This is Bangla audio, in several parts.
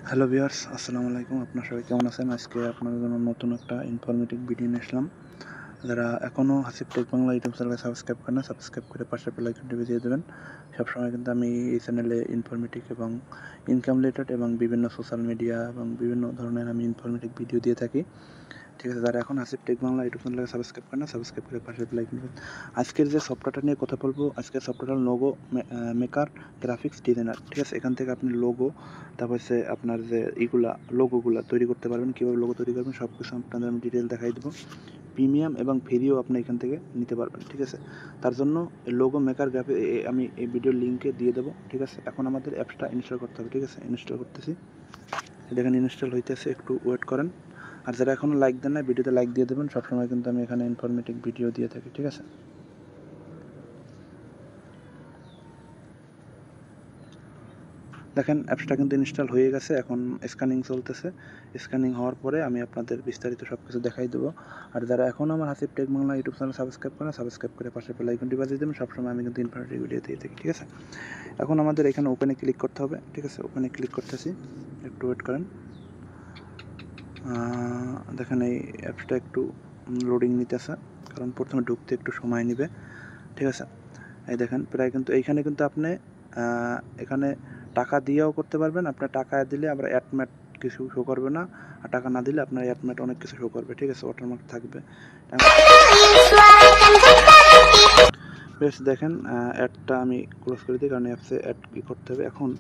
হ্যালো ভিউয়ার্স, আসসালামু আলাইকুম। আপনারা সবাই কেমন আছেন? আজকে আপনাদের জন্য নতুন একটা ইনফরমেটিভ ভিডিও নিয়ে আসলাম। যারা এখনও হাসিব টেক বাংলা ইউটিউব চ্যানেলে সাবস্ক্রাইব করেন না, সাবস্ক্রাইব করে পাশের বেল আইকনটি বাজিয়ে দেবেন। সবসময় কিন্তু আমি এই চ্যানেলে ইনফরমেটিভ এবং ইনকাম রিলেটেড এবং বিভিন্ন সোশ্যাল মিডিয়া এবং বিভিন্ন ধরনের আমি ইনফরমেটিভ ভিডিও দিয়ে থাকি। ঠিক আছে, যারা এখন হাসিব টেক বাংলা ইউটিউব চ্যানেলে সাবস্ক্রাইব করেন না, সাবস্ক্রাইব করে পাশের বেল আইকন। আজকের যে সফটওয়্যারটা নিয়ে কথা বলবো, আজকের software logo maker graphics designer. ঠিক আছে, এখান থেকে আপনি লোগো, তারপর হচ্ছে আপনার যে লোগোগুলো তৈরি করতে পারবেন, কীভাবে লোগো তৈরি করবেন সব কিছু আপনাদের আমি ডিটেল দেখাই দেবো। প্রিমিয়াম এবং ফ্রিও আপনি এখান থেকে নিতে পারবেন। ঠিক আছে, তার জন্য লোগো মেকার গ্রাফিক আমি এই ভিডিওর লিঙ্কে দিয়ে দেবো। ঠিক আছে, এখন আমাদের অ্যাপসটা ইনস্টল করতে হবে। ঠিক আছে, ইনস্টল করতেছি, দেখেন ইনস্টল হইতেছে, একটু ওয়েট করেন। আর যারা এখনও লাইক দেন না, ভিডিওতে লাইক দিয়ে দেবেন। সবসময় কিন্তু আমি এখানে ইনফরমেটিভ ভিডিও দিয়ে থাকি। ঠিক আছে, দেখেন অ্যাপসটা কিন্তু ইনস্টল হয়ে গেছে, এখন স্ক্যানিং চলতেছে। স্ক্যানিং হওয়ার পরে আমি আপনাদের বিস্তারিত সব কিছু দেখাই দেবো। আর যারা এখন আমার Hasib tech Bangla YouTube channel subscribe করেন, সাবস্ক্রাইব করে পাশে বেল আইকনটি বাজিয়ে দেবেন। সবসময় আমি কিন্তু ইনফরমেটিভ ভিডিও দিয়ে থাকি। ঠিক আছে, এখন আমাদের এখানে ওপেনে ক্লিক করতে হবে। ঠিক আছে, ওপেনে ক্লিক করতেছি, একটু ওয়েট করেন। দেখেন এই অ্যাপসটা একটু লোডিং নিতেছে, কারণ প্রথমে ঢুকতে একটু সময় নেবে। ঠিক আছে, এই দেখেন প্রায় কিন্তু এইখানে কিন্তু আপনি এখানে টাকা দিয়েও করতে পারবেন। আপনার টাকা দিলে আমরা অ্যাডম্যাট কিছু শো করবে না, আর টাকা না দিলে আপনার অ্যাডম্যাট অনেক কিছু শো করবে। ঠিক আছে, ওয়াটারমার্ক থাকবে। বেশ, দেখেন অ্যাডটা আমি ক্লোজ করে দিই, কারণ অ্যাপসে অ্যাড কী করতে হবে। এখন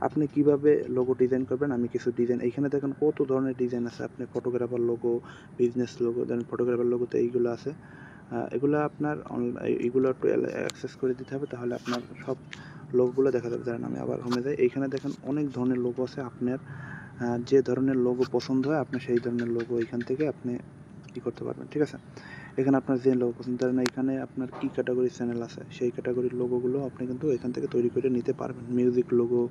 আপনি কিভাবে লোগো ডিজাইন করবেন, আমি কিছু ডিজাইন এইখানে দেখেন কত ধরনের ডিজাইন আছে। আপনি ফটোগ্রাফার লোগো, বিজনেস লোগো, দেন ফটোগ্রাফার লোগোতে এইগুলো আছে। এগুলো আপনার এইগুলো একটু অ্যাক্সেস করে দিতে হবে, তাহলে আপনার সব লোগোগুলো দেখা যাবে। ধরেন আমি আবার হোমে যাই, এইখানে দেখেন অনেক ধরনের লোগো আছে। আপনার যে ধরনের লোগো পছন্দ হয় আপনি সেই ধরনের লোগো এইখান থেকে আপনি কী করতে পারবেন। ঠিক আছে, এখানে আপনার যে লোগো পছন্দ হয় না, এখানে আপনার কী ক্যাটাগরির চ্যানেল আছে সেই ক্যাটাগরির লোগোগুলো আপনি কিন্তু এখান থেকে তৈরি করে নিতে পারবেন। মিউজিক লোগো,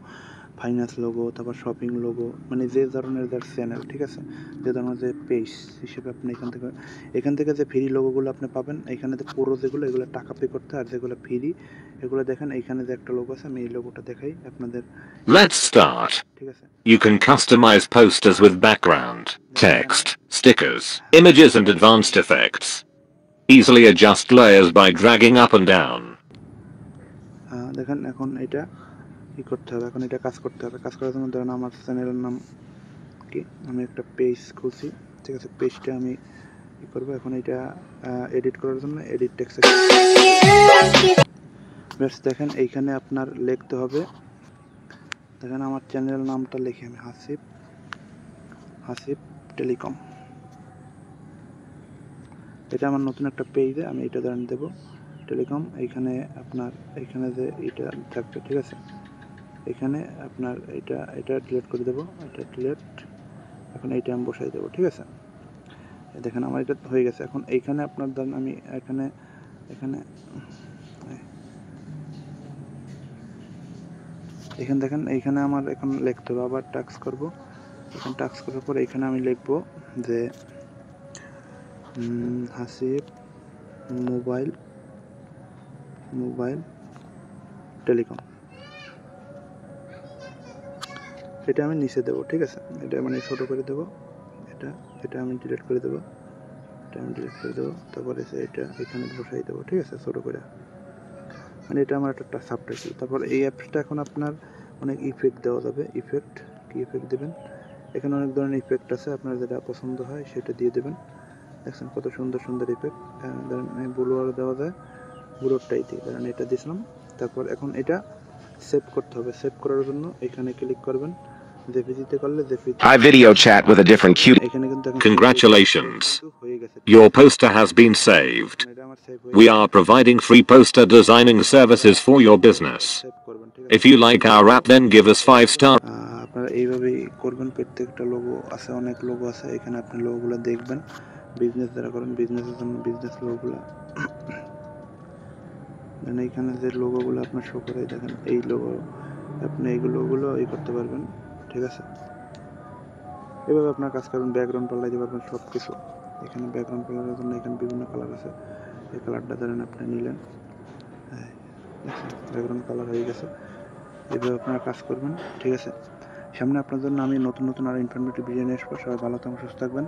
ফাইন্যান্স লোগো, তারপর শপিং লোগো, মানে যে ধরনের যার চ্যানেল। ঠিক আছে, যে ধরনের যে পেজ হিসেবে আপনি এখান থেকে যে ফ্রি লোগোগুলো আপনি পাবেন। এখানে যে পুরো যেগুলো এগুলো টাকা পে করতে, আর যেগুলো ফ্রি এগুলো দেখেন এইখানে যে একটা লোগো আছে, আমি এই লোগোটা দেখাই আপনাদের। Let's start. ঠিক আছে, You can customize posters with background, text, stickers, images and advanced effects. Easily adjust layers by dragging up and down. দেখেন এখন এটা কী করতে হবে, এখন এটা কাজ করতে হবে। কাজ করার জন্য ধরেন আমার চ্যানেলের নাম কি, আমি একটা পেজ খুলছি। ঠিক আছে, পেজটা আমি কী করবো, এখন এটা এডিট করার জন্য এডিট টেক্সট। বেশ, দেখেন এইখানে আপনার লিখতে হবে, দেখেন আমার চ্যানেল নামটা লিখে আমি হাসিব টেলিকম। এটা আমার নতুন একটা পেজে আমি এটা ধরেন দেবো টেলিকম। এইখানে আপনার এইখানে যে এটা থাকবে। ঠিক আছে, এখানে আপনার এটা ডিলিট করে দেবো, এটা ডিলিট। এখন এইটা আমি বসাই দেবো। ঠিক আছে, দেখেন আমার এটা হয়ে গেছে। এখন এইখানে আপনার ধরেন আমি এখানে দেখেন এইখানে আমার এখন লিখতে হবে, আবার টাক্স করব। এখন টাক্স করার পর এইখানে আমি লিখব যে হাসিব মোবাইল টেলিকম, এটা আমি নিচে দেবো। ঠিক আছে, এটা মানে ছোটো করে দেবো, এটা আমি ডিলিট করে দেবো, তারপরে এটা এখানে বসাই দেবো। ঠিক আছে, ছোটো করে, মানে এটা আমার একটা সাবটাইটেল। তারপর এই অ্যাপসটা এখন আপনার অনেক ইফেক্ট দেওয়া যাবে। কি ইফেক্ট দেবেন, এখানে অনেক ধরনের ইফেক্ট আছে, আপনার যেটা পছন্দ হয় সেটা দিয়ে দেবেন। দেখছেন কত সুন্দর সুন্দর ইফেক্ট। ধরেন ব্লুয়ার দেওয়া যায়, ব্লুরটাই দিই, ধরেন এটা দিয়েছিলাম। তারপর এখন এটা সেভ করতে হবে। সেভ করার জন্য এখানে ক্লিক করবেন, জেপিজিতে করলে JPG. I video chat with a different cute. এখানে কিন্তু এখন Congratulations. হয়ে গেছে। Your poster has been saved. এটা আমার সেভ হয়ে We গেছে। are providing free poster designing services for your business. Save করবেন। ঠিক If you like our app, then give us 5 stars. আপনারা এইভাবেই করবেন। প্রত্যেকটা লোগো আছে, অনেক লোগো আছে, এখানে আপনি লোগোগুলো দেখবেন। বিজনেস যারা করেন বিজনেসের জন্য বিজনেস লোগোগুলো, মানে এইখানে যে লোগোগুলো আপনার শো করে, দেখেন এই লোগো, আপনি এইগুলোগুলো করতে পারবেন। ঠিক আছে, এভাবে আপনার কাজ করবেন। ব্যাকগ্রাউন্ড পাল্টাইতে পারবেন সব কিছু। এখানে ব্যাকগ্রাউন্ড পাল্টানোর জন্য এখানে বিভিন্ন কালার আছে, এই কালারটা ধরেন আপনি নিলেন, ব্যাকগ্রাউন্ড কালার হয়ে গেছে। এভাবে আপনারা কাজ করবেন। ঠিক আছে, সামনে আপনার জন্য আমি নতুন নতুন আরও ইনফরমেটিভ ভিডিও নিয়ে আসবো। সবাই ভালো থাকবেন, সুস্থ থাকবেন।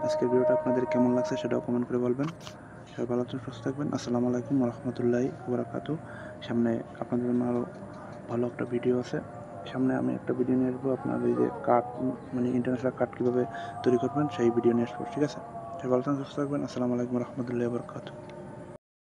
আজকের ভিডিওটা আপনাদের কেমন লাগছে সেটাও কমেন্ট করে বলবেন। সবাই ভালো থাকবেন, সুস্থ থাকবেন। আসসালামু আলাইকুম ওয়া রাহমাতুল্লাহি ওয়া বারাকাতুহু। সামনে আপনাদের জন্য আরও ভালো একটা ভিডিও আছে। সামনে আমি একটা ভিডিও নিয়ে আসবো, আপনার এই যে কার্ড মানে ইন্টারন্যাশনাল কার্ড কীভাবে তৈরি করবেন সেই ভিডিও নিয়ে আসবো, ঠিক আছে? সবাই ভালো থাকবেন, সুস্থ থাকবেন। আসসালামু আলাইকুম ওয়া রাহমাতুল্লাহি ওয়া বারাকাতুহু।